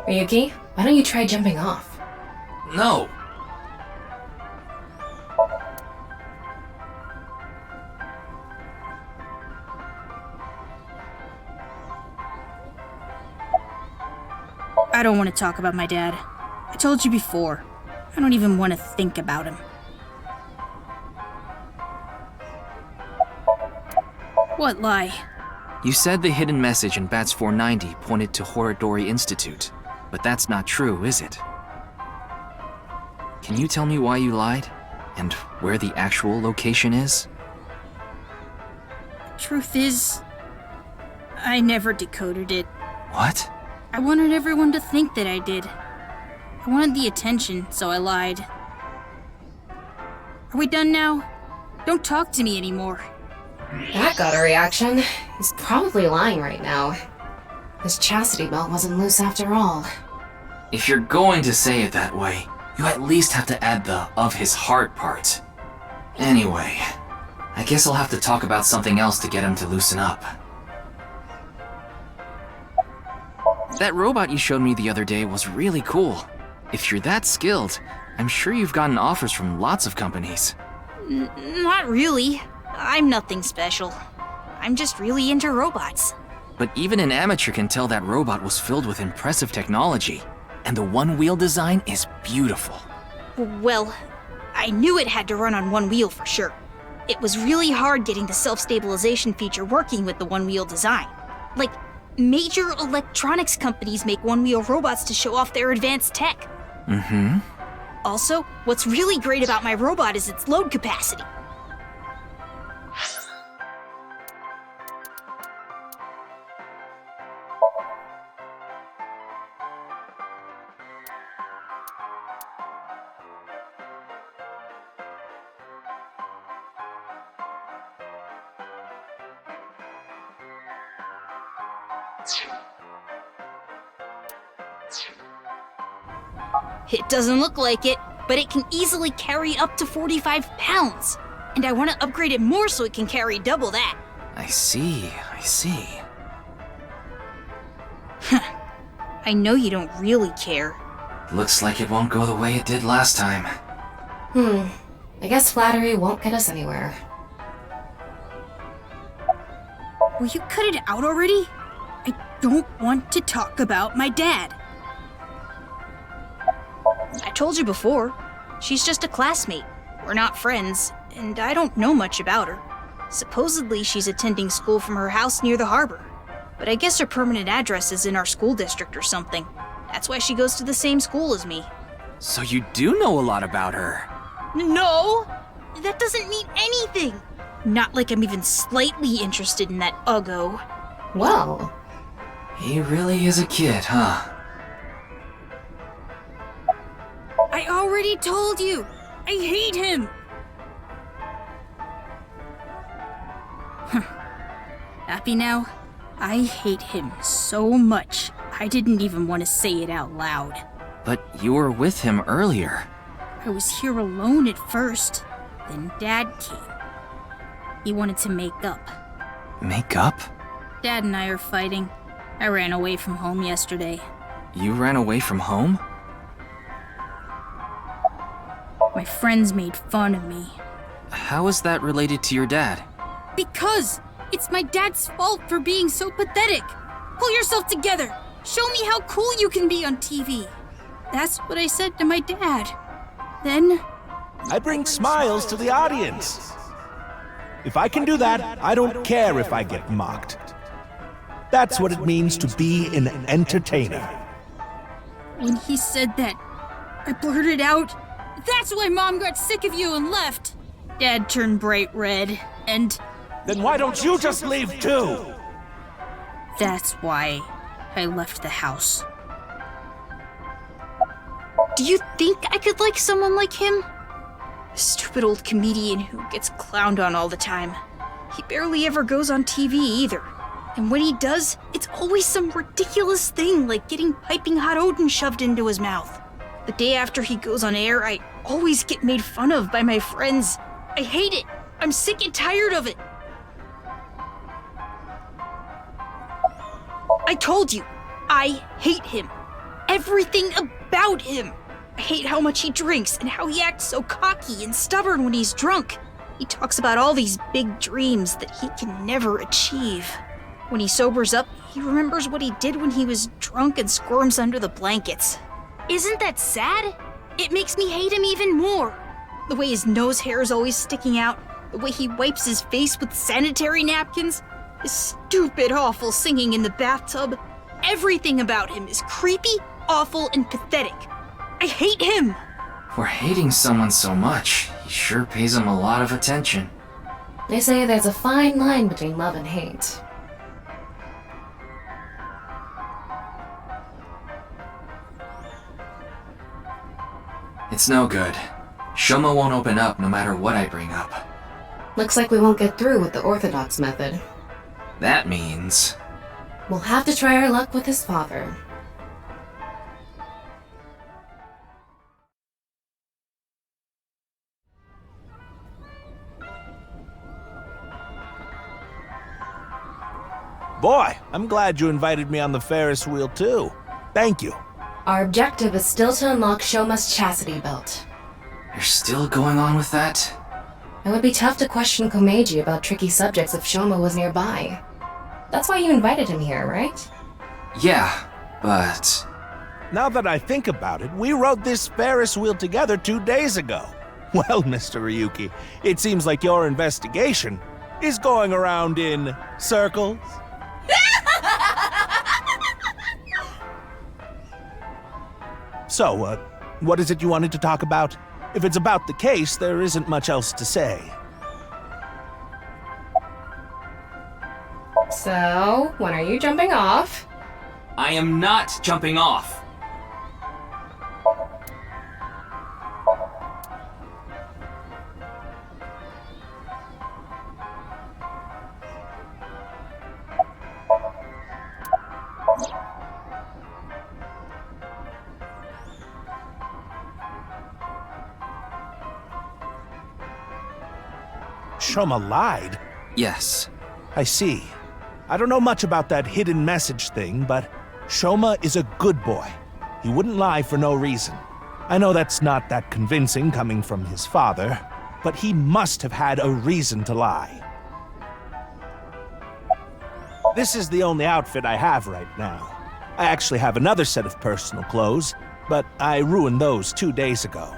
Ryuki, why don't you try jumping off? No! I don't want to talk about my dad. I told you before. I don't even want to think about him. What lie? You said the hidden message in Bats 490 pointed to Horodori Institute, but that's not true, is it? Can you tell me why you lied? And where the actual location is? Truth is, I never decoded it. What? I wanted everyone to think that I did. I wanted the attention, so I lied. Are we done now? Don't talk to me anymore. That got a reaction. He's probably lying right now. His chastity belt wasn't loose after all. If you're going to say it that way, you at least have to add the "of his heart" part. Anyway, I guess I'll have to talk about something else to get him to loosen up. That robot you showed me the other day was really cool. If you're that skilled, I'm sure you've gotten offers from lots of companies. Not really. I'm nothing special. I'm just really into robots. But even an amateur can tell that robot was filled with impressive technology. And the one-wheel design is beautiful. Well, I knew it had to run on one wheel for sure. It was really hard getting the self-stabilization feature working with the one-wheel design. Like, major electronics companies make one-wheel robots to show off their advanced tech. Mm-hmm. Also, what's really great about my robot is its load capacity. It doesn't look like it, but it can easily carry up to 45 pounds. And I want to upgrade it more so it can carry double that. I see. I know you don't really care. Looks like it won't go the way it did last time. I guess flattery won't get us anywhere. Will you cut it out already? I don't want to talk about my dad. I told you before, she's just a classmate. We're not friends, and I don't know much about her. Supposedly she's attending school from her house near the harbor, but I guess her permanent address is in our school district or something. That's why she goes to the same school as me. So you do know a lot about her. No! That doesn't mean anything! Not like I'm even slightly interested in that uggo. Well, He really is a kid, huh? I already told you! I hate him! Happy now? I hate him so much, I didn't even want to say it out loud. But you were with him earlier. I was here alone at first, then Dad came. He wanted to make up. Make up? Dad and I are fighting. I ran away from home yesterday. You ran away from home? My friends made fun of me. How is that related to your dad? Because it's my dad's fault for being so pathetic. Pull yourself together. Show me how cool you can be on TV. That's what I said to my dad. Then I bring smiles to the audience. If I can do that, I don't care if I get mocked. That's what it means to be an entertainer. when he said that, I blurted out, "That's why Mom got sick of you and left." Dad turned bright red, and Then why don't you just leave too? that's why I left the house. Do you think I could like someone like him? A stupid old comedian who gets clowned on all the time. He barely ever goes on TV either. And when he does, it's always some ridiculous thing like getting piping hot Odin shoved into his mouth. The day after he goes on air, I always get made fun of by my friends. I hate it. I'm sick and tired of it. I told you, I hate him. everything about him. I hate how much he drinks and how he acts so cocky and stubborn when he's drunk. He talks about all these big dreams that he can never achieve. When he sobers up, he remembers what he did when he was drunk and squirms under the blankets. Isn't that sad? It makes me hate him even more. The way his nose hair is always sticking out, the way he wipes his face with sanitary napkins, his stupid, awful singing in the bathtub. Everything about him is creepy, awful, and pathetic. I hate him! For hating someone so much, he sure pays him a lot of attention. They say there's a fine line between love and hate. It's no good. Shoma won't open up no matter what I bring up. Looks like we won't get through with the orthodox method. That means... We'll have to try our luck with his father. Boy, I'm glad you invited me on the Ferris wheel too. Thank you. Our objective is still to unlock Shoma's chastity belt. You're still going on with that? It would be tough to question Komeiji about tricky subjects if Shoma was nearby. That's why you invited him here, right? Yeah, but... Now that I think about it, we rode this Ferris wheel together 2 days ago. Well, Mr. Ryuki, it seems like your investigation is going around in circles. So, what is it you wanted to talk about? If it's about the case, there isn't much else to say. So, when are you jumping off? I am not jumping off! Shoma lied? Yes. I see. I don't know much about that hidden message thing, but Shoma is a good boy. He wouldn't lie for no reason. I know that's not that convincing coming from his father, but he must have had a reason to lie. This is the only outfit I have right now. I actually have another set of personal clothes, but I ruined those 2 days ago.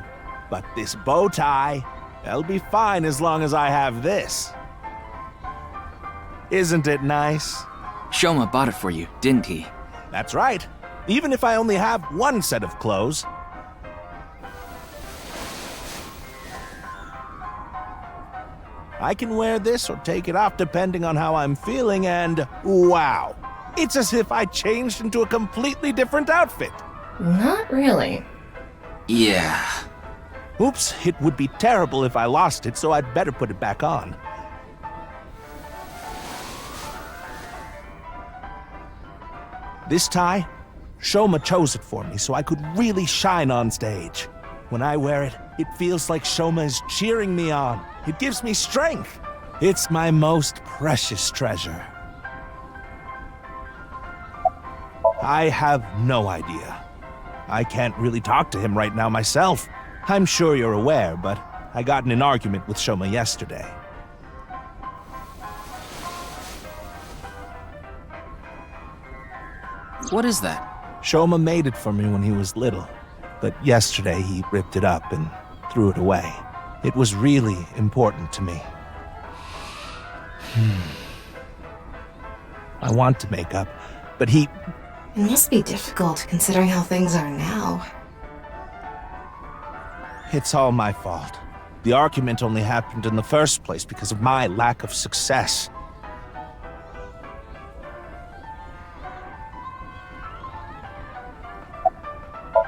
But this bow tie, that'll be fine as long as I have this. Isn't it nice? Shoma bought it for you, didn't he? That's right. Even if I only have one set of clothes. I can wear this or take it off depending on how I'm feeling, and wow. It's as if I changed into a completely different outfit. Not really. Yeah. Oops, it would be terrible if I lost it, so I'd better put it back on. This tie, Shoma chose it for me so I could really shine on stage. When I wear it, it feels like Shoma is cheering me on. It gives me strength. It's my most precious treasure. I have no idea. I can't really talk to him right now myself. I'm sure you're aware, but I got in an argument with Shoma yesterday. What is that? Shoma made it for me when he was little, but yesterday he ripped it up and threw it away. It was really important to me. I want to make up, but he... It must be difficult considering how things are now. It's all my fault. The argument only happened in the first place because of my lack of success.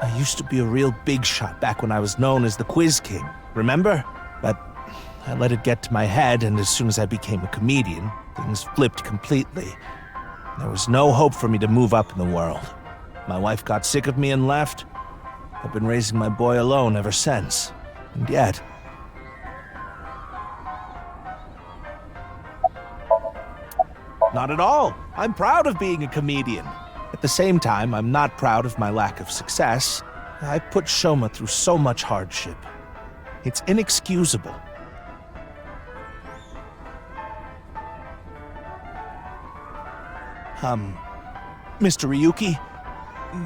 I used to be a real big shot back when I was known as the Quiz King, remember? But I let it get to my head, and as soon as I became a comedian, things flipped completely. There was no hope for me to move up in the world. My wife got sick of me and left. I've been raising my boy alone ever since. And yet... Not at all. I'm proud of being a comedian. At the same time, I'm not proud of my lack of success. I put Shoma through so much hardship. It's inexcusable. Mr. Ryuki,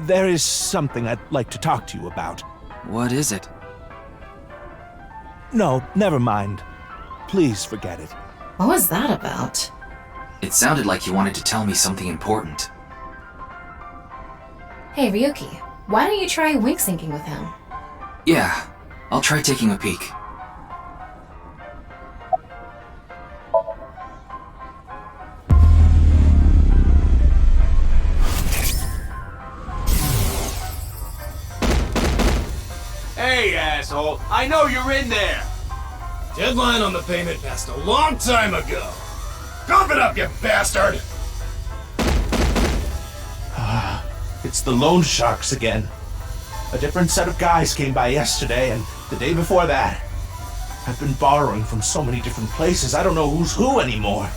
there is something I'd like to talk to you about. What is it? No, never mind. Please forget it. What was that about? It sounded like you wanted to tell me something important. Hey, Ryuki, why don't you try wink syncing with him? Yeah, I'll try taking a peek. Hey, asshole! I know you're in there! Deadline on the payment passed a long time ago. Cough it up, you bastard! It's the loan sharks again. A different set of guys came by yesterday and the day before that. I've been borrowing from so many different places, I don't know who's who anymore.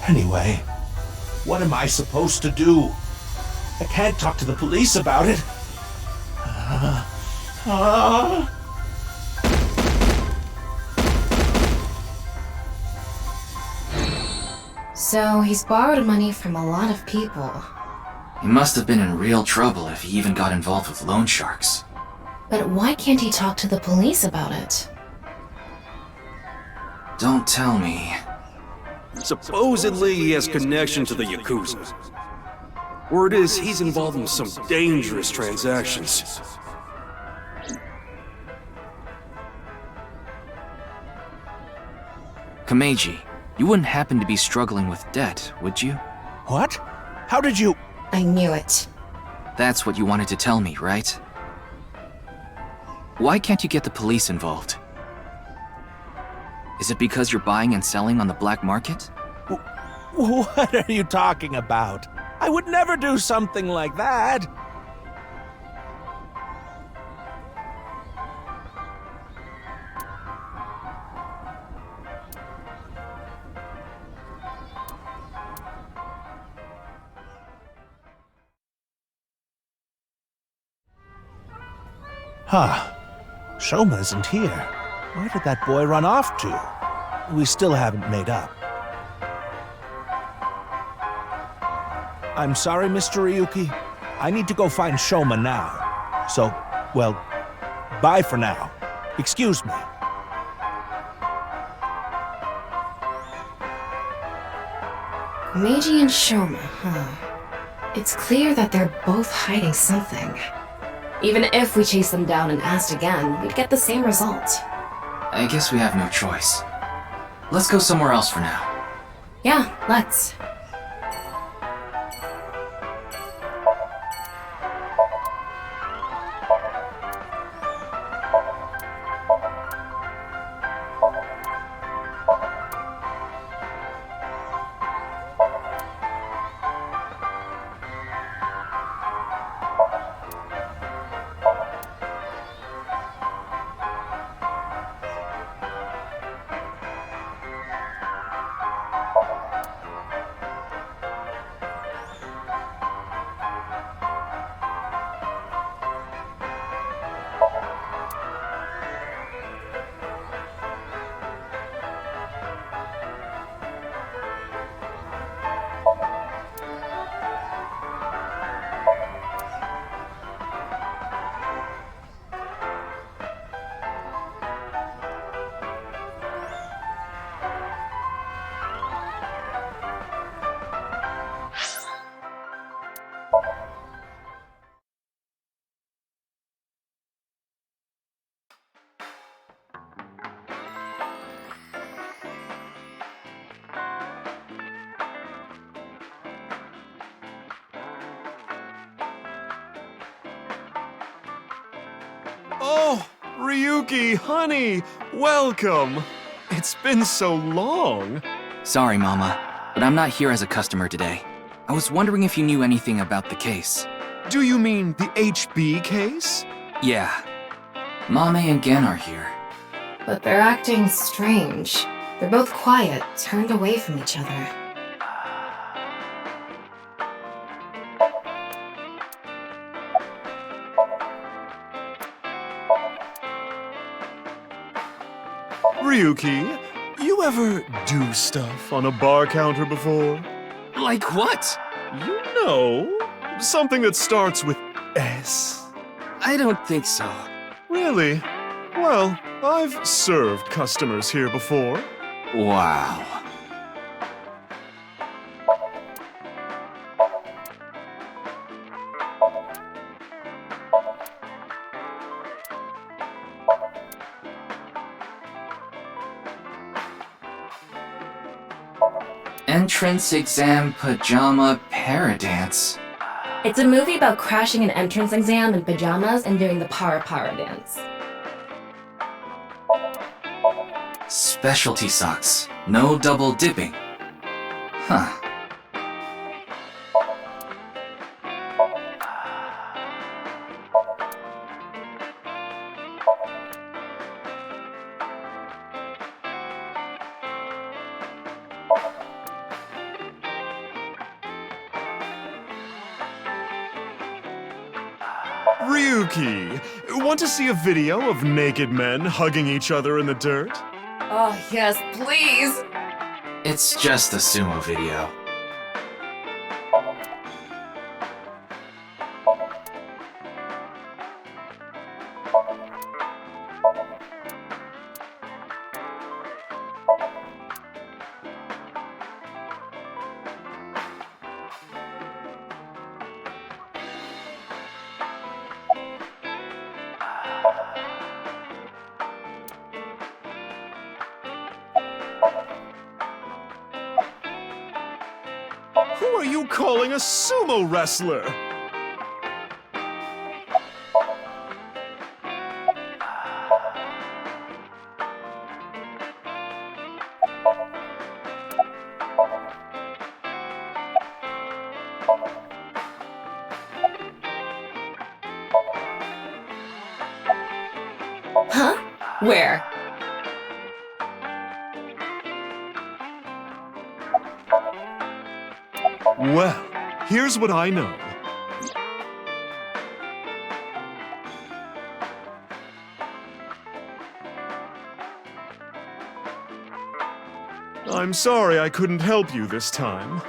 Anyway, what am I supposed to do? I can't talk to the police about it. So, he's borrowed money from a lot of people. He must have been in real trouble if he even got involved with loan sharks. But why can't he talk to the police about it? Don't tell me. Supposedly he has connection to the Yakuza. Word is he's involved in some dangerous transactions. Kameji, you wouldn't happen to be struggling with debt, would you? What? How did you... I knew it. That's what you wanted to tell me, right? Why can't you get the police involved? Is it because you're buying and selling on the black market? What are you talking about? I would never do something like that. Huh. Shoma isn't here. Where did that boy run off to? We still haven't made up. I'm sorry, Mr. Ryuki. I need to go find Shoma now. So, well, bye for now. Excuse me. Meiji and Shoma, huh? It's clear that they're both hiding something. Even if we chased them down and asked again, we'd get the same result. I guess we have no choice. Let's go somewhere else for now. Yeah, let's. Oh, Ryuki, honey, welcome. It's been so long. Sorry, Mama, but I'm not here as a customer today. I was wondering if you knew anything about the case. Do you mean the HB case? Yeah. Mame and Gen are here. But they're acting strange. They're both quiet, turned away from each other. Ryuki, you ever do stuff on a bar counter before? Like what? You know, something that starts with S. I don't think so. Really? Well, I've served customers here before. Wow. Entrance exam pajama paradance. It's a movie about crashing an entrance exam in pajamas and doing the para dance. Specialty socks. No double dipping. Huh. Ryuki, want to see a video of naked men hugging each other in the dirt? Oh, yes, please! It's just a sumo video. Who are you calling a sumo wrestler? Huh? Where? Well, here's what I know. I'm sorry I couldn't help you this time.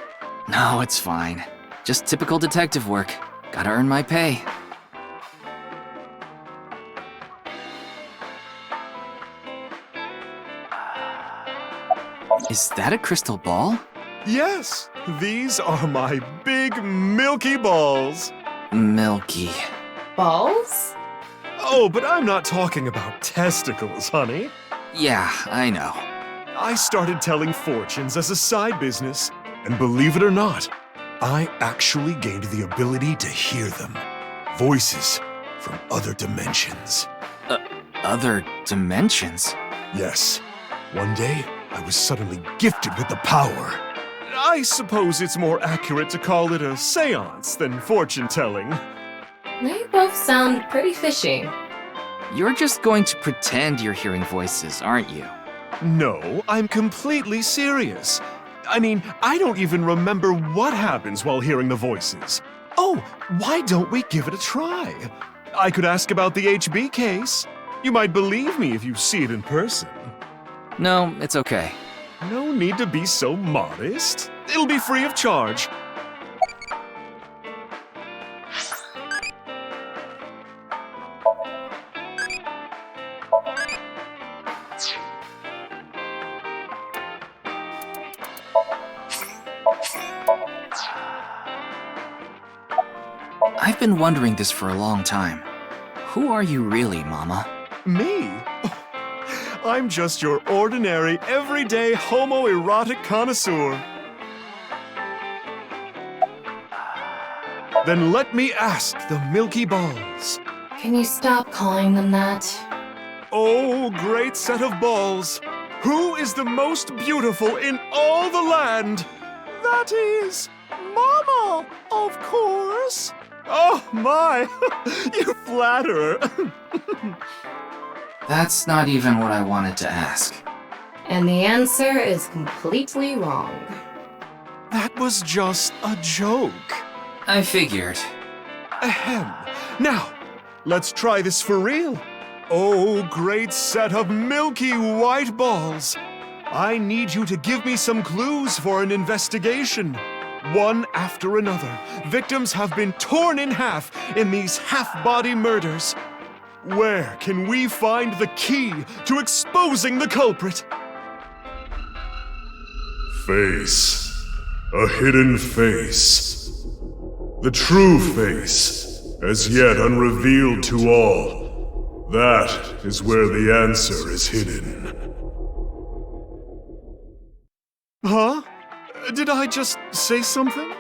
No, it's fine. Just typical detective work. Gotta earn my pay. Is that a crystal ball? Yes, these are my big milky balls. Milky. Balls? Oh, but I'm not talking about testicles, honey. Yeah, I know. I started telling fortunes as a side business, and believe it or not, I actually gained the ability to hear them. Voices from other dimensions. Other dimensions? Yes, one day I was suddenly gifted with the power. I suppose it's more accurate to call it a seance than fortune-telling. They both sound pretty fishy. You're just going to pretend you're hearing voices, aren't you? No, I'm completely serious. I mean, I don't even remember what happens while hearing the voices. Oh, why don't we give it a try? I could ask about the HB case. You might believe me if you see it in person. No, it's okay. No need to be so modest. It'll be free of charge. I've been wondering this for a long time. Who are you really, Mama? Me? I'm just your ordinary, everyday homoerotic connoisseur. Then let me ask the Milky Balls. Can you stop calling them that? Oh, great set of balls. Who is the most beautiful in all the land? That is Mama, of course. Oh my, you flatterer. That's not even what I wanted to ask. And the answer is completely wrong. That was just a joke. I figured. Ahem. Now, let's try this for real. Oh, great set of milky white balls! I need you to give me some clues for an investigation. One after another, victims have been torn in half in these half-body murders. Where can we find the key to exposing the culprit? Face. A hidden face. The true face, as yet unrevealed to all. That is where the answer is hidden. Huh? Did I just say something?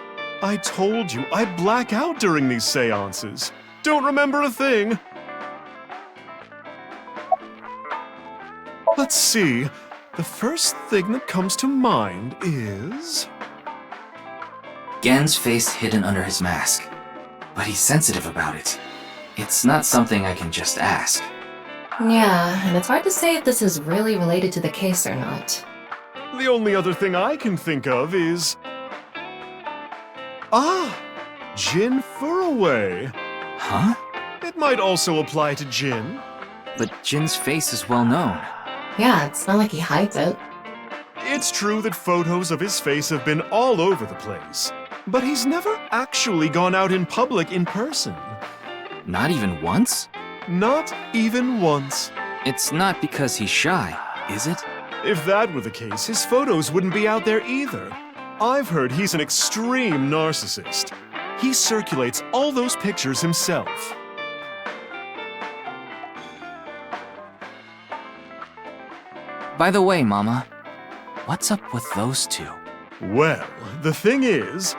I told you, I black out during these seances. Don't remember a thing. Let's see. The first thing that comes to mind is... Gen's face hidden under his mask. But he's sensitive about it. It's not something I can just ask. Yeah, and it's hard to say if this is really related to the case or not. The only other thing I can think of is... Jin Furaway. Huh? It might also apply to Jin. But Jin's face is well known. Yeah, it's not like he hides it. It's true that photos of his face have been all over the place, but he's never actually gone out in public in person. Not even once? Not even once. It's not because he's shy, is it? If that were the case, his photos wouldn't be out there either. I've heard he's an extreme narcissist. He circulates all those pictures himself. By the way, Mama, what's up with those two? Well, the thing is,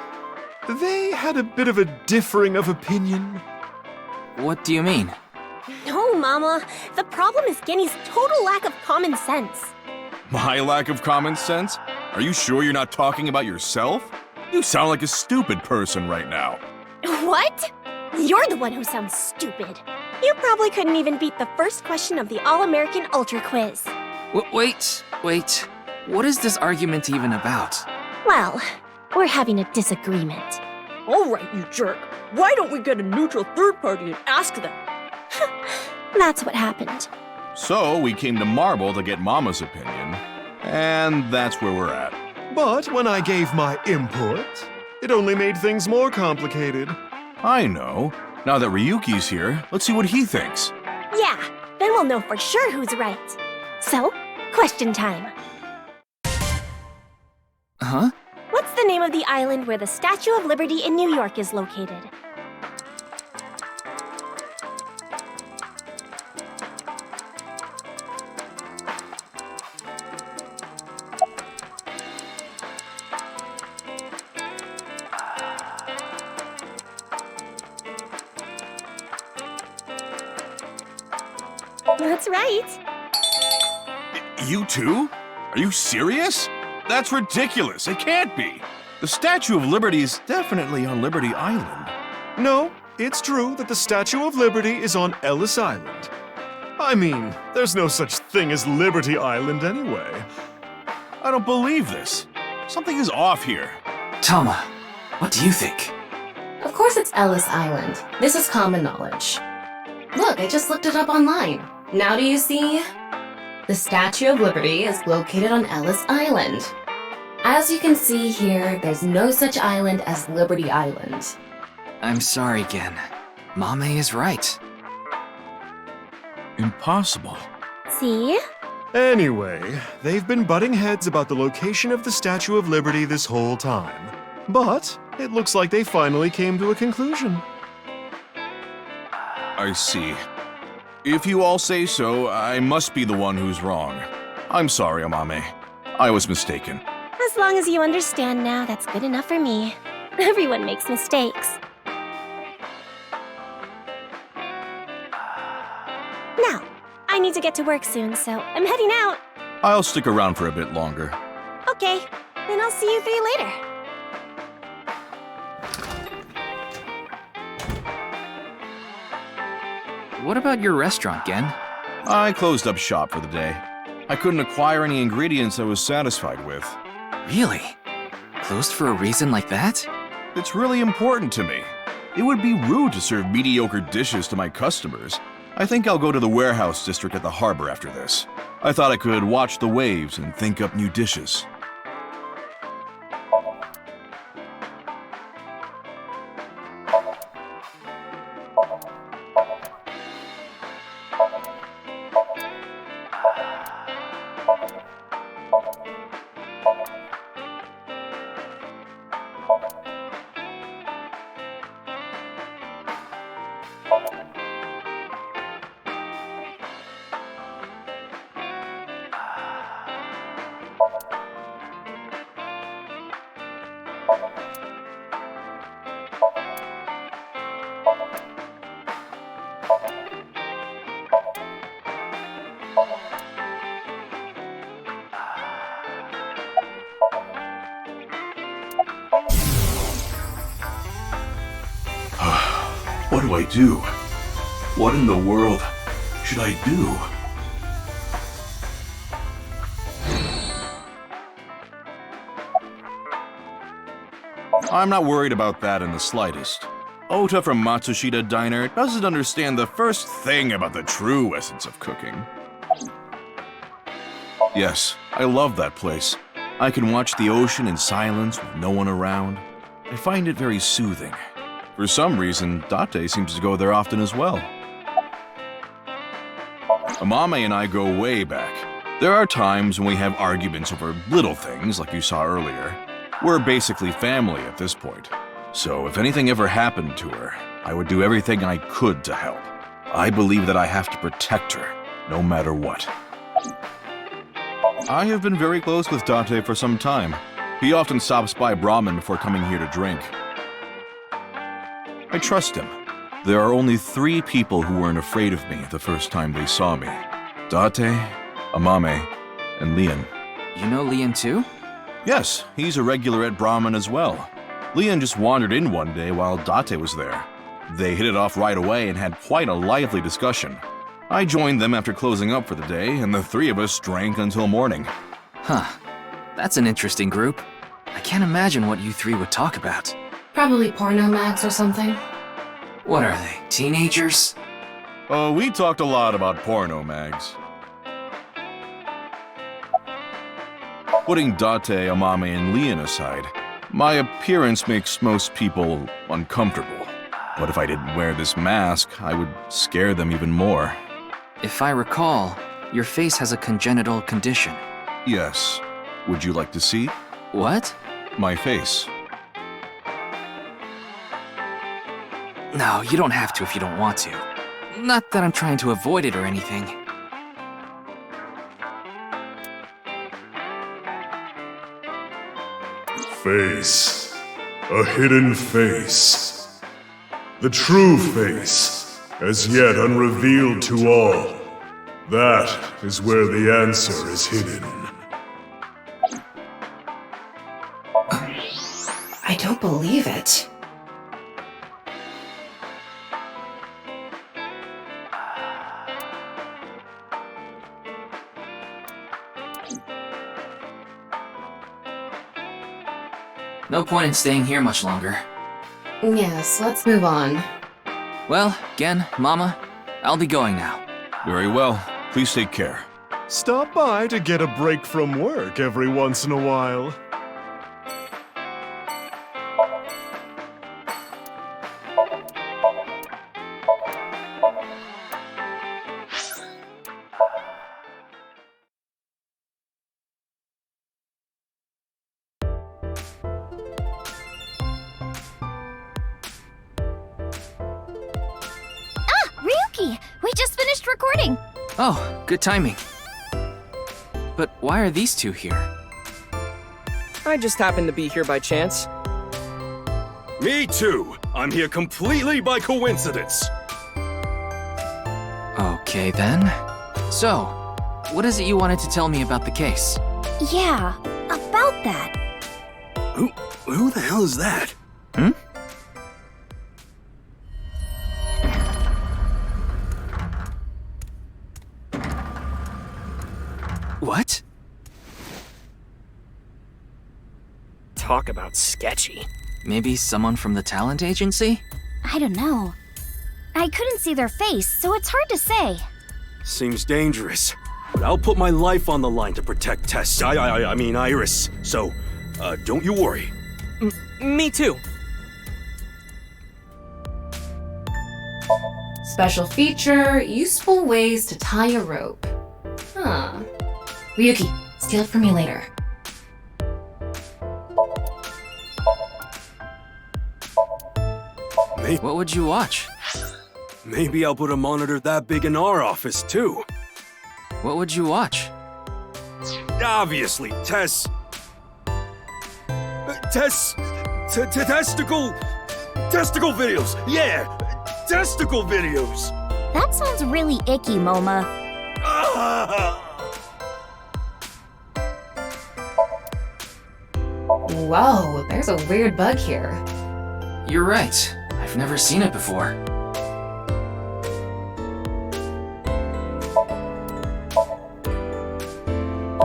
they had a bit of a differing of opinion. What do you mean? No, Mama. The problem is Genny's total lack of common sense. My lack of common sense? Are you sure you're not talking about yourself? You sound like a stupid person right now. What? You're the one who sounds stupid. You probably couldn't even beat the first question of the All-American Ultra Quiz. Wait. What is this argument even about? Well, we're having a disagreement. All right, you jerk. Why don't we get a neutral third party and ask them? That's what happened. So we came to Marble to get Mama's opinion, and that's where we're at. But when I gave my input, it only made things more complicated. I know. Now that Ryuki's here, let's see what he thinks. Yeah, then we'll know for sure who's right. So, question time. Huh? What's the name of the island where the Statue of Liberty in New York is located? That's right. You too? Are you serious? That's ridiculous. It can't be. The Statue of Liberty is definitely on Liberty Island. No, it's true that the Statue of Liberty is on Ellis Island. I mean, there's no such thing as Liberty Island anyway. I don't believe this. Something is off here. Tama, what do you think? Of course it's Ellis Island. This is common knowledge. Look, I just looked it up online. Now do you see? The Statue of Liberty is located on Ellis Island. As you can see here, there's no such island as Liberty Island. I'm sorry, Gen. Mame is right. Impossible. See? Anyway, they've been butting heads about the location of the Statue of Liberty this whole time. But it looks like they finally came to a conclusion. I see. If you all say so, I must be the one who's wrong. I'm sorry, Amame. I was mistaken. As long as you understand now, that's good enough for me. Everyone makes mistakes. Now, I need to get to work soon, so I'm heading out. I'll stick around for a bit longer. Okay, then I'll see you three later. What about your restaurant, Gen? I closed up shop for the day. I couldn't acquire any ingredients I was satisfied with. Really? Closed for a reason like that? It's really important to me. It would be rude to serve mediocre dishes to my customers. I think I'll go to the warehouse district at the harbor after this. I thought I could watch the waves and think up new dishes. What do I do? What in the world should I do? I'm not worried about that in the slightest. Ota from Matsushita Diner doesn't understand the first thing about the true essence of cooking. Yes, I love that place. I can watch the ocean in silence with no one around. I find it very soothing. For some reason, Date seems to go there often as well. Amame and I go way back. There are times when we have arguments over little things like you saw earlier. We're basically family at this point. So if anything ever happened to her, I would do everything I could to help. I believe that I have to protect her, no matter what. I have been very close with Date for some time. He often stops by Brahmin before coming here to drink. I trust him. There are only 3 people who weren't afraid of me the first time they saw me. Date, Amame, and Leon. You know Leon too? Yes, he's a regular at Brahmin as well. Leon just wandered in one day while Date was there. They hit it off right away and had quite a lively discussion. I joined them after closing up for the day, and the 3 of us drank until morning. Huh. That's an interesting group. I can't imagine what you 3 would talk about. Probably porno mags or something. What are they, teenagers? Oh, we talked a lot about porno mags. Putting Date, Amame, and Leon aside, my appearance makes most people uncomfortable. But if I didn't wear this mask, I would scare them even more. If I recall, your face has a congenital condition. Yes. Would you like to see? What? My face. No, you don't have to if you don't want to. Not that I'm trying to avoid it or anything. Face. A hidden face. The true face, as yet unrevealed to all. That is where the answer is hidden. I don't believe it. No point in staying here much longer. Yes, let's move on. Well, Gen, Mama, I'll be going now. Very well. Please take care. Stop by to get a break from work every once in a while. Ryuki! We just finished recording! Oh, good timing. But why are these 2 here? I just happened to be here by chance. Me too. I'm here completely by coincidence. Okay then. So, what is it you wanted to tell me about the case? Yeah, about that. Who the hell is that? Hmm? What? Talk about sketchy. Maybe someone from the talent agency? I don't know. I couldn't see their face, so it's hard to say. Seems dangerous, but I'll put my life on the line to protect Tess. I mean Iris. So, don't you worry. Me too. Special feature, useful ways to tie a rope. Huh. Ryuki, steal it from me later. What would you watch? Maybe I'll put a monitor that big in our office, too. What would you watch? Obviously, Testicle videos! Yeah! Testicle videos! That sounds really icky, Moma. Whoa, there's a weird bug here. You're right. I've never seen it before.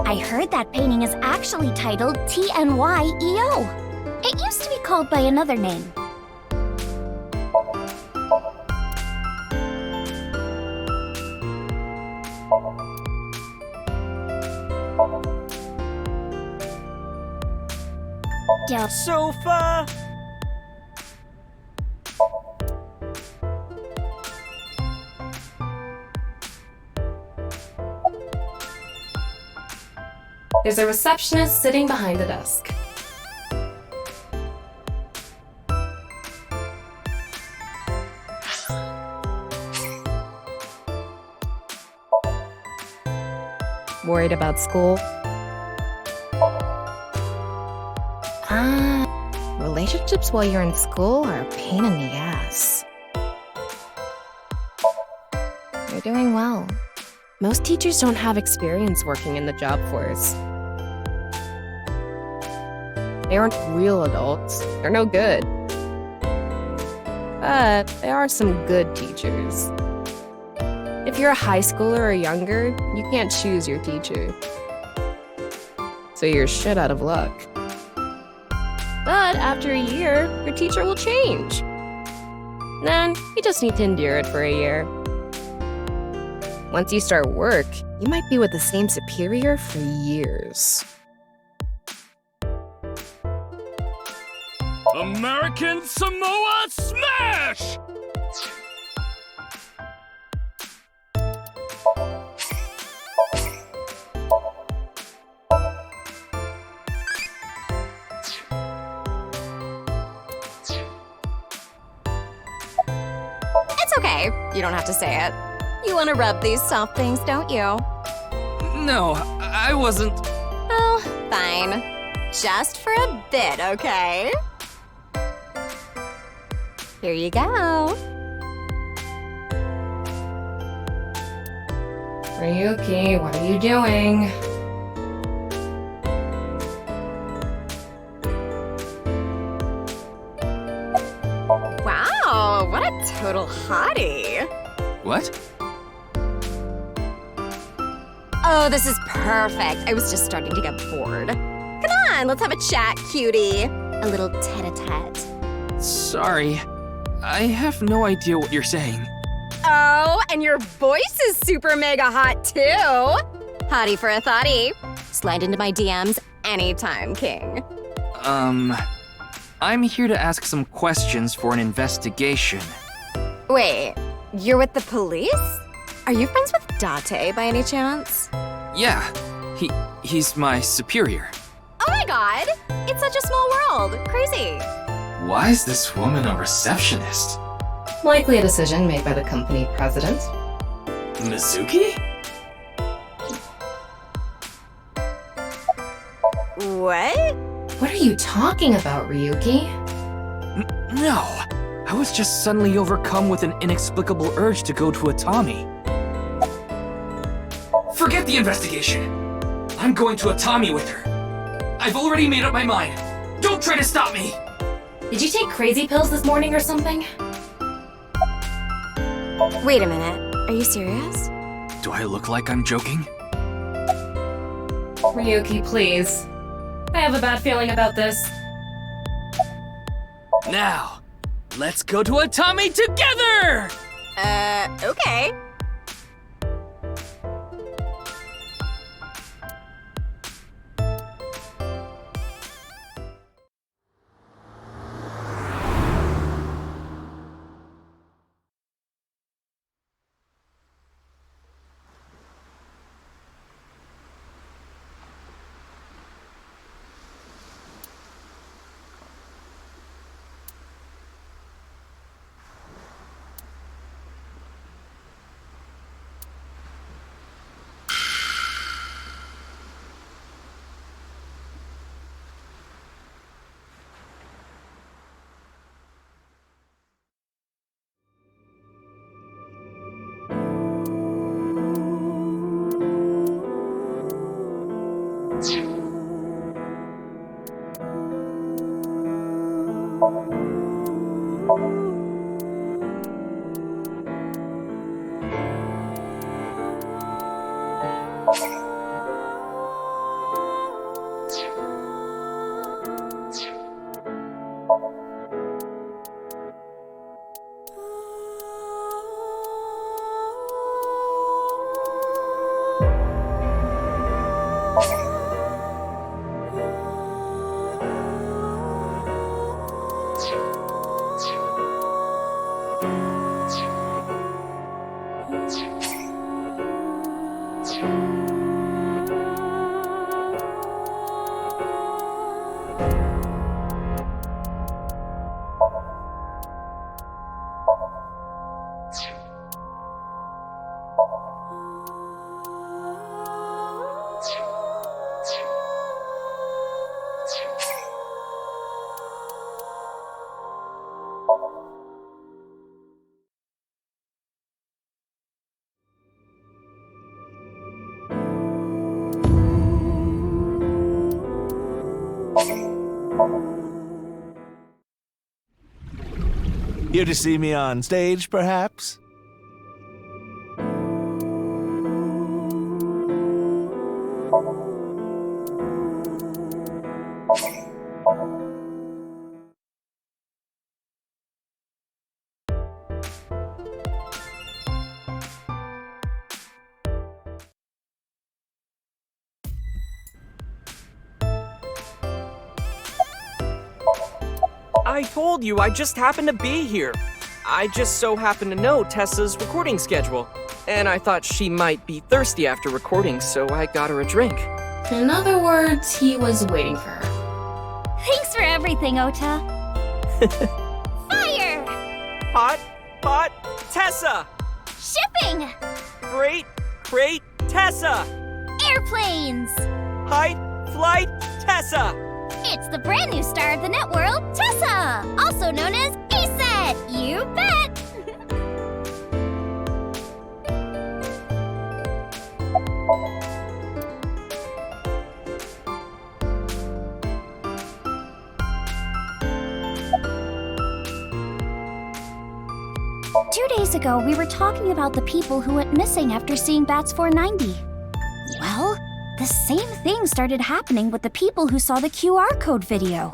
I heard that painting is actually titled TNYEO. It used to be called by another name. Sofa! There's a receptionist sitting behind the desk. Worried about school? Relationships while you're in school are a pain in the ass. You're doing well. Most teachers don't have experience working in the job force. They aren't real adults. They're no good. But there are some good teachers. If you're a high schooler or younger, you can't choose your teacher. So you're shit out of luck. But after a year, your teacher will change. Then you just need to endure it for a year. Once you start work, you might be with the same superior for years. American Samoa Smash! It's okay. You don't have to say it. You want to rub these soft things, don't you? No, I wasn't. Oh, fine. Just for a bit, okay? Here you go. Ryuki, what are you doing? Wow, what a total hottie. What? Oh, this is perfect. I was just starting to get bored. Come on, let's have a chat, cutie. A little tete-a-tete. Sorry. I have no idea what you're saying. Oh, and your voice is super mega hot, too. Hottie for a thottie. Slide into my DMs anytime, king. I'm here to ask some questions for an investigation. Wait, you're with the police? Are you friends with Date by any chance? Yeah, he's my superior. Oh my god! It's such a small world. Crazy. Why is this woman a receptionist? Likely a decision made by the company president. Mizuki? What? What are you talking about, Ryuki? No, I was just suddenly overcome with an inexplicable urge to go to Atami. Forget the investigation. I'm going to Atami with her. I've already made up my mind. Don't try to stop me! Did you take crazy pills this morning or something? Wait a minute. Are you serious? Do I look like I'm joking? Ryuki, please. I have a bad feeling about this. Now, let's go to Atami together! Okay. Here to see me on stage, perhaps? I told you, I just happened to be here. I just so happened to know Tessa's recording schedule. And I thought she might be thirsty after recording, so I got her a drink. In other words, he was waiting for her. Thanks for everything, Ota. Fire! Pot, Tessa! Shipping! Crate, Tessa! Airplanes! Height, flight, Tessa! It's the brand new star of the net world, Tessa! Also known as ASET! You bet! 2 days ago, we were talking about the people who went missing after seeing Bats 490. Well, the same thing started happening with the people who saw the QR code video.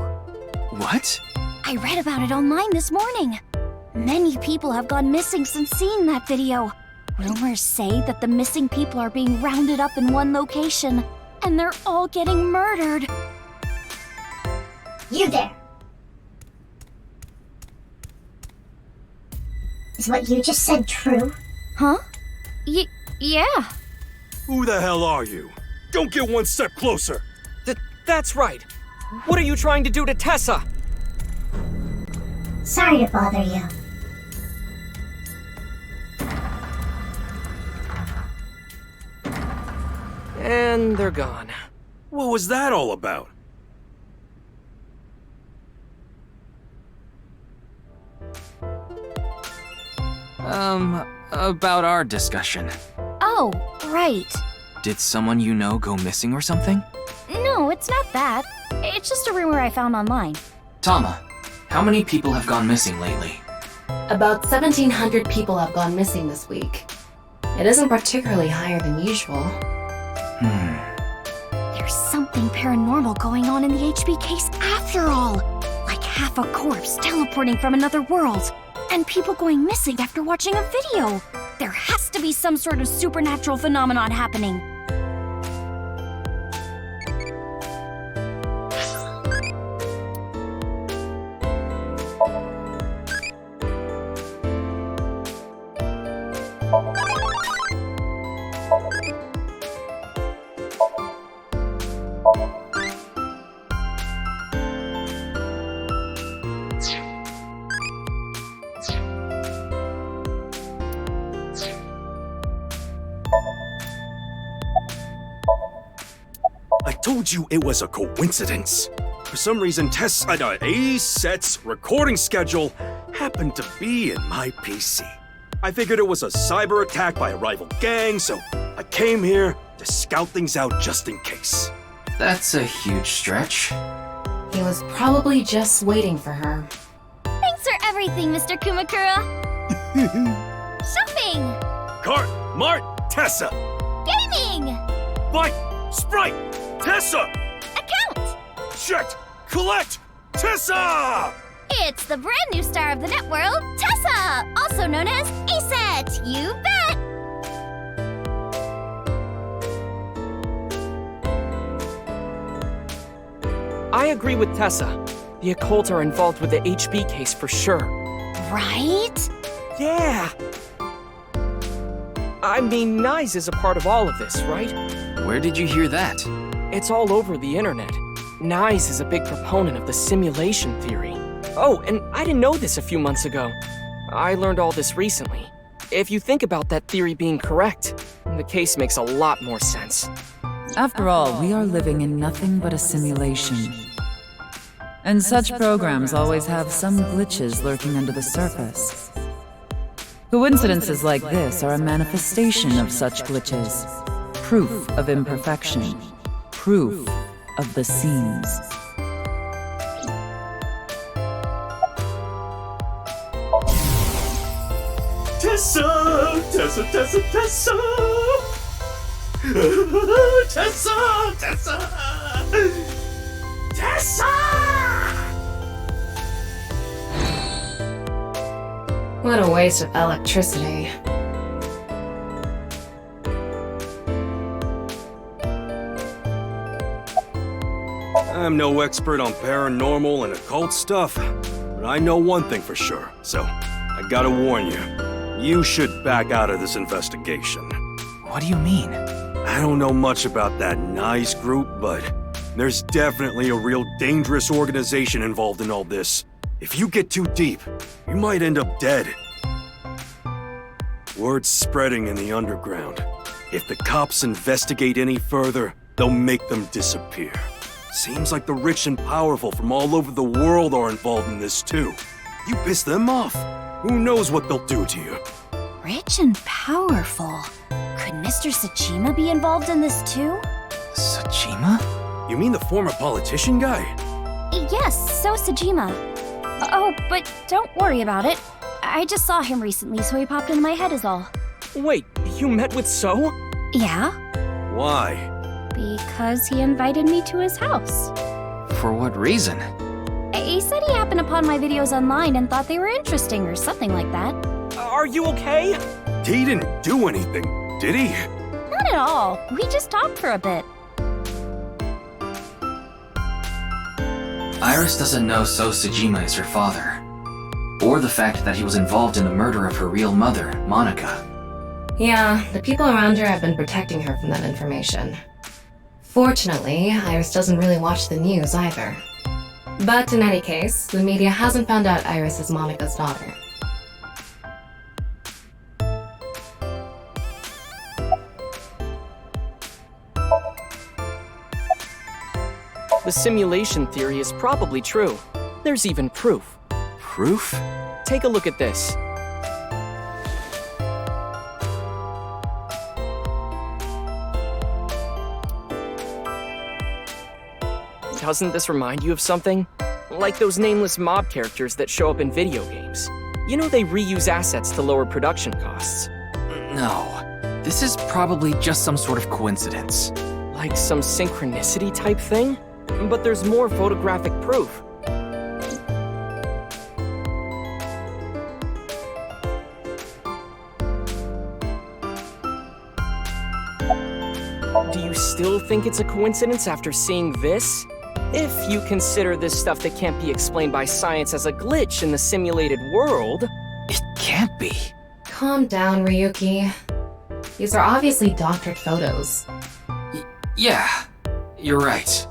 What? I read about it online this morning. Many people have gone missing since seeing that video. Rumors say that the missing people are being rounded up in one location, and they're all getting murdered. You there! Is what you just said true? Huh? Yeah. Who the hell are you? Don't get one step closer! That's right. What are you trying to do to Tessa? Sorry to bother you. And they're gone. What was that all about? About our discussion. Oh, right. Did someone you know go missing or something? No, it's not that. It's just a rumor I found online. Tama, how many people have gone missing lately? About 1,700 people have gone missing this week. It isn't particularly higher than usual. There's something paranormal going on in the HB case after all. Like half a corpse teleporting from another world. And people going missing after watching a video. There has to be some sort of supernatural phenomenon happening. I told you it was a coincidence. For some reason, A-Set's recording schedule happened to be in my PC. I figured it was a cyber attack by a rival gang, so I came here to scout things out just in case. That's a huge stretch. He was probably just waiting for her. Thanks for everything, Mr. Kumakura. Shopping! Cart, Mart, Tessa! Gaming! Bite, Sprite, Tessa! Account! Checked, collect, Tessa! It's the brand new star of the net world, Tessa! Also known as A-Set, you bet! I agree with Tessa. The occult are involved with the HB case for sure. Right? Yeah! I mean, Nyes is a part of all of this, right? Where did you hear that? It's all over the internet. Nyes is a big proponent of the simulation theory. Oh, and I didn't know this a few months ago. I learned all this recently. If you think about that theory being correct, the case makes a lot more sense. After all, we are living in nothing but a simulation. And such programs always have some glitches lurking under the surface. Coincidences like this are a manifestation of such glitches. Proof of imperfection. Proof of the seams. Tessa! Tessa, Tessa, Tessa! Tessa! Tessa! Tessa! What a waste of electricity. I'm no expert on paranormal and occult stuff, but I know one thing for sure, so I gotta warn you. You should back out of this investigation. What do you mean? I don't know much about that Nyes group, but there's definitely a real dangerous organization involved in all this. If you get too deep, you might end up dead. Word's spreading in the underground. If the cops investigate any further, they'll make them disappear. Seems like the rich and powerful from all over the world are involved in this too. You piss them off, who knows what they'll do to you? Rich and powerful. Could Mr. Sajima be involved in this too? Sajima? You mean the former politician guy? Yes, so Sajima. Oh, but don't worry about it. I just saw him recently, so he popped into my head is all. Wait, you met with So? Yeah? Why? Because he invited me to his house. For what reason? He said he happened upon my videos online and thought they were interesting or something like that. Are you okay? He didn't do anything, did he? Not at all. We just talked for a bit. Iris doesn't know So Sajima is her father. Or the fact that he was involved in the murder of her real mother, Monica. Yeah, the people around her have been protecting her from that information. Fortunately, Iris doesn't really watch the news either. But in any case, the media hasn't found out Iris is Monica's daughter. The simulation theory is probably true. There's even proof. Proof? Take a look at this. Doesn't this remind you of something? Like those nameless mob characters that show up in video games. You know they reuse assets to lower production costs. No. This is probably just some sort of coincidence. Like some synchronicity type thing? But there's more photographic proof. still think it's a coincidence after seeing this? If you consider this stuff that can't be explained by science as a glitch in the simulated world... It can't be. Calm down, Ryuki. These are obviously doctored photos. Yeah, you're right.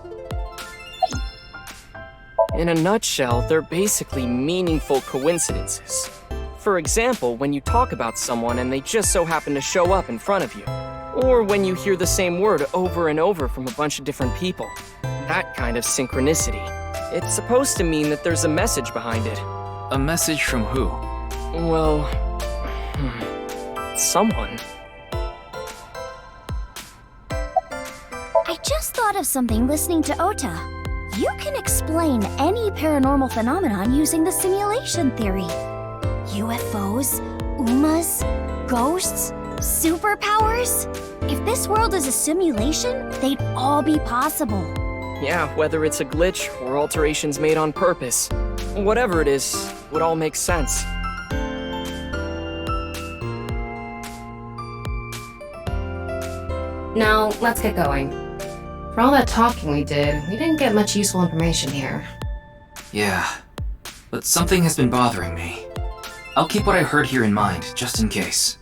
In a nutshell, they're basically meaningful coincidences. For example, when you talk about someone and they just so happen to show up in front of you. Or when you hear the same word over and over from a bunch of different people. That kind of synchronicity. It's supposed to mean that there's a message behind it. A message from who? Well... someone. I just thought of something listening to Ota. You can explain any paranormal phenomenon using the simulation theory. UFOs, UMAs, ghosts, superpowers? If this world is a simulation, they'd all be possible. Yeah, whether it's a glitch or alterations made on purpose. Whatever it is, would all make sense. Now, let's get going. For all that talking we didn't get much useful information here. Yeah, but something has been bothering me. I'll keep what I heard here in mind, just in case.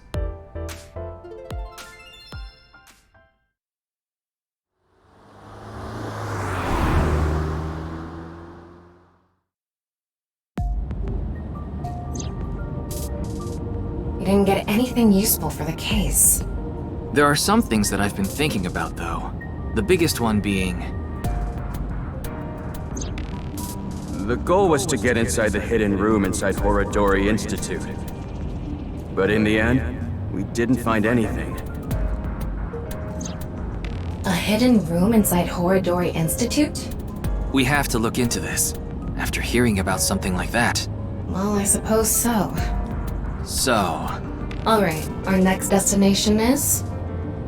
We didn't get anything useful for the case. There are some things that I've been thinking about, though. The biggest one being... The goal was to get inside the hidden room inside Horodori Institute. But in the end, we didn't find anything. A hidden room inside Horodori Institute? We have to look into this, after hearing about something like that. Well, I suppose so. So... Alright, our next destination is?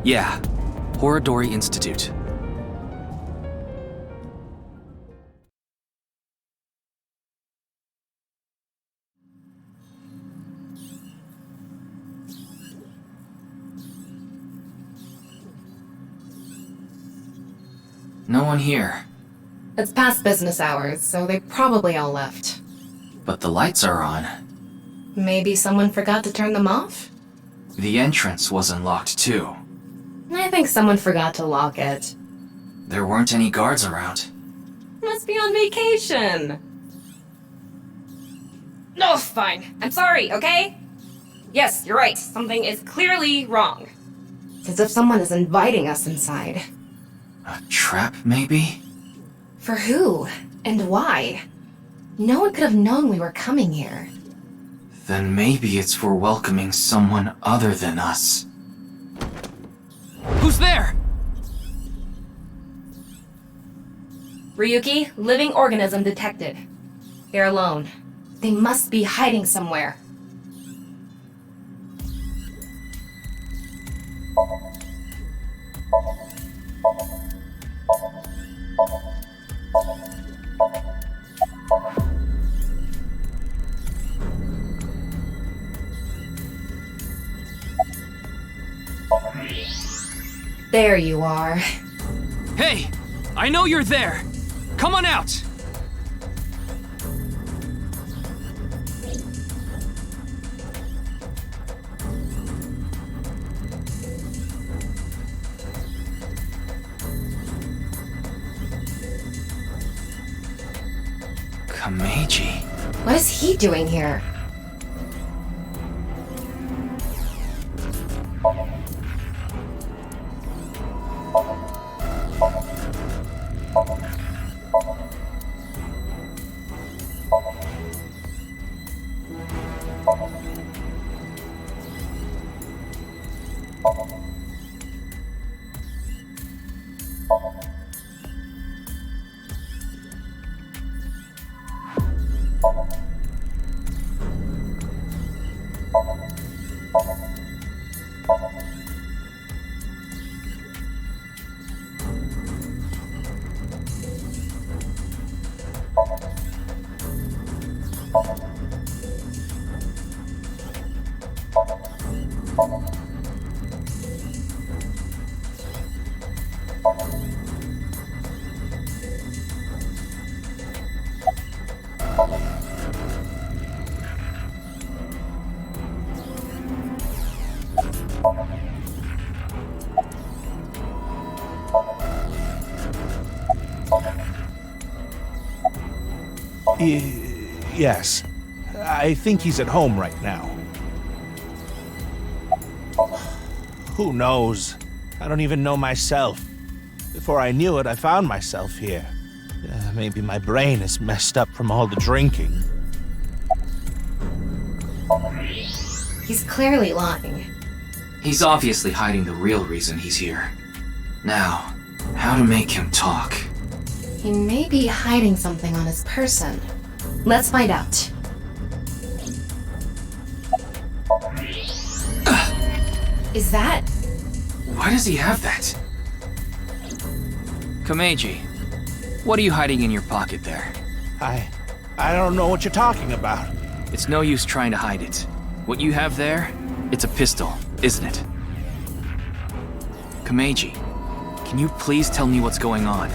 Yeah, Horodori Institute. No one here. It's past business hours, so they probably all left. But the lights are on. Maybe someone forgot to turn them off? The entrance was unlocked too. I think someone forgot to lock it. There weren't any guards around. Must be on vacation. No, fine. I'm sorry, okay? Yes, you're right. Something is clearly wrong. It's as if someone is inviting us inside. A trap, maybe? For who? And why? No one could have known we were coming here. Then maybe it's for welcoming someone other than us. Who's there? Ryuki, living organism detected. They're alone. They must be hiding somewhere. There you are. Hey! I know you're there! Come on out! Kameji. What is he doing here? Yes. I think he's at home right now. Who knows? I don't even know myself. Before I knew it, I found myself here. Maybe my brain is messed up from all the drinking. He's clearly lying. He's obviously hiding the real reason he's here. Now, how to make him talk? He may be hiding something on his person. Let's find out. Is that... Why does he have that? Komeiji, what are you hiding in your pocket there? I don't know what you're talking about. It's no use trying to hide it. What you have there, it's a pistol, isn't it? Komeiji, can you please tell me what's going on?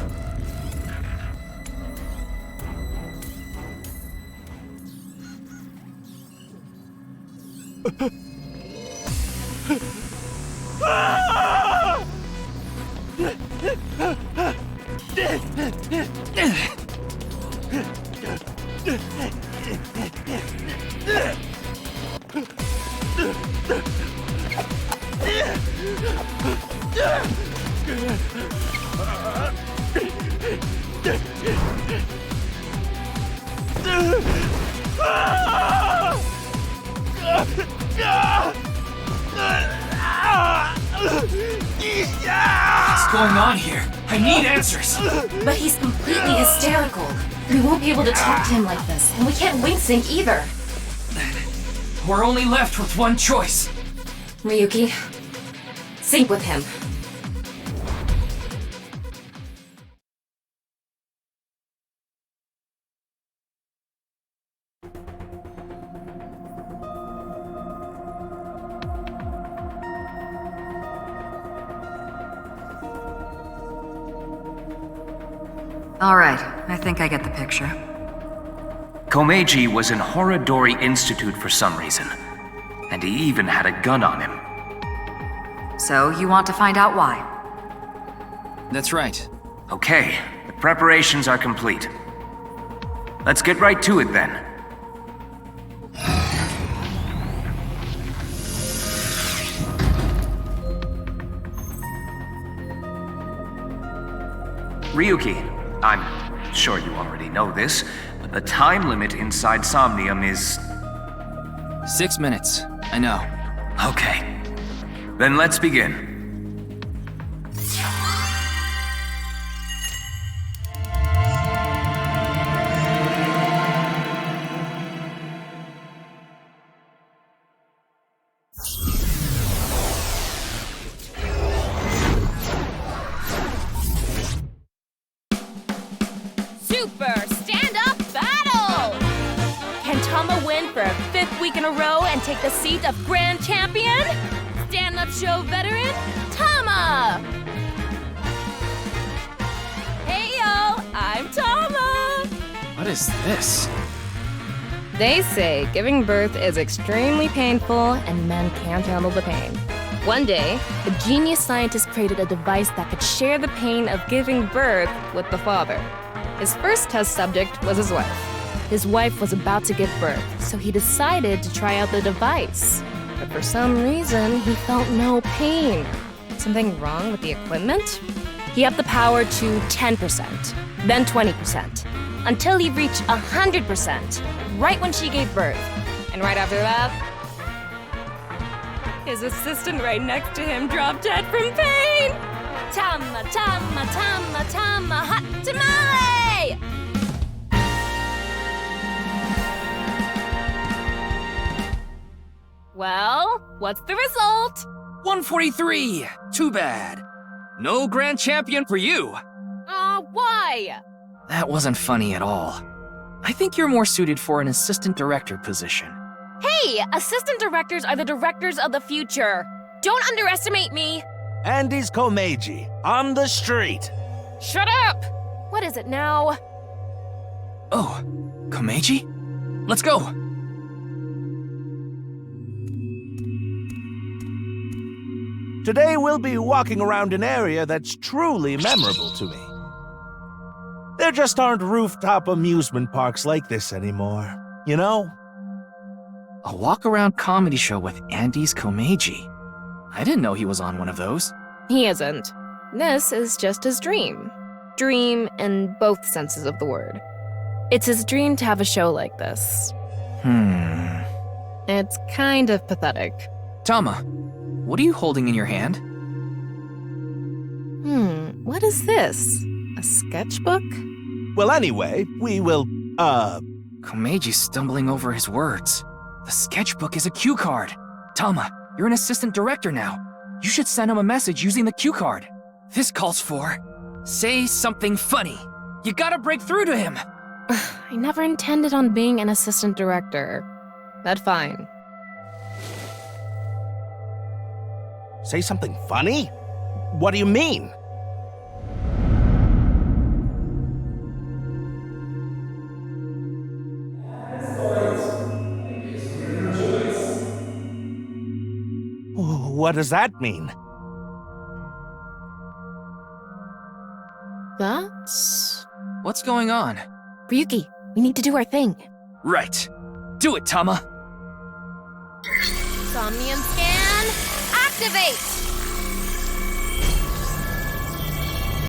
What's going on here? I need answers! But he's completely hysterical. We won't be able to talk to him like this, and we can't wing sync either. We're only left with one choice. Ryuki, sync with him. All right, I think I get the picture. Komeiji was in Horodori Institute for some reason, and he even had a gun on him. So, you want to find out why? That's right. Okay, the preparations are complete. Let's get right to it then. Ryuki, I'm sure you already know this, but the time limit inside SOMNIUM is... 6 minutes. I know. Okay. Then let's begin. Super stand-up battle! Can Tama win for a 5th week in a row and take the seat of Grand Champion? Stand-up show veteran, Tama! Hey yo, I'm Tama! What is this? They say giving birth is extremely painful and men can't handle the pain. One day, a genius scientist created a device that could share the pain of giving birth with the father. His first test subject was his wife. His wife was about to give birth, so he decided to try out the device. But for some reason, he felt no pain. Something wrong with the equipment? He upped the power to 10%, then 20%, until he reached 100%, right when she gave birth. And right after that, his assistant right next to him dropped dead from pain! Tama, Tama, Tama, Tama, hot tamale! Well, what's the result? 143! Too bad. No grand champion for you. Why? That wasn't funny at all. I think you're more suited for an assistant director position. Hey, assistant directors are the directors of the future. Don't underestimate me. And he's Komeiji, on the street. Shut up! What is it now? Oh, Komeiji? Let's go! Today we'll be walking around an area that's truly memorable to me. There just aren't rooftop amusement parks like this anymore, you know? A walk-around comedy show with Andy's Komeiji. I didn't know he was on one of those. He isn't. This is just his dream. Dream in both senses of the word. It's his dream to have a show like this. It's kind of pathetic. Tama, what are you holding in your hand? What is this? A sketchbook? Well, anyway, we will, Komeiji's stumbling over his words. The sketchbook is a cue card. Tama, you're an assistant director now. You should send him a message using the cue card. This calls for, say something funny. You gotta break through to him. I never intended on being an assistant director. But fine. Say something funny? What do you mean? What does that mean? That's... What's going on? Ryuki, we need to do our thing. Right. Do it, Tama. Somnium scan, activate!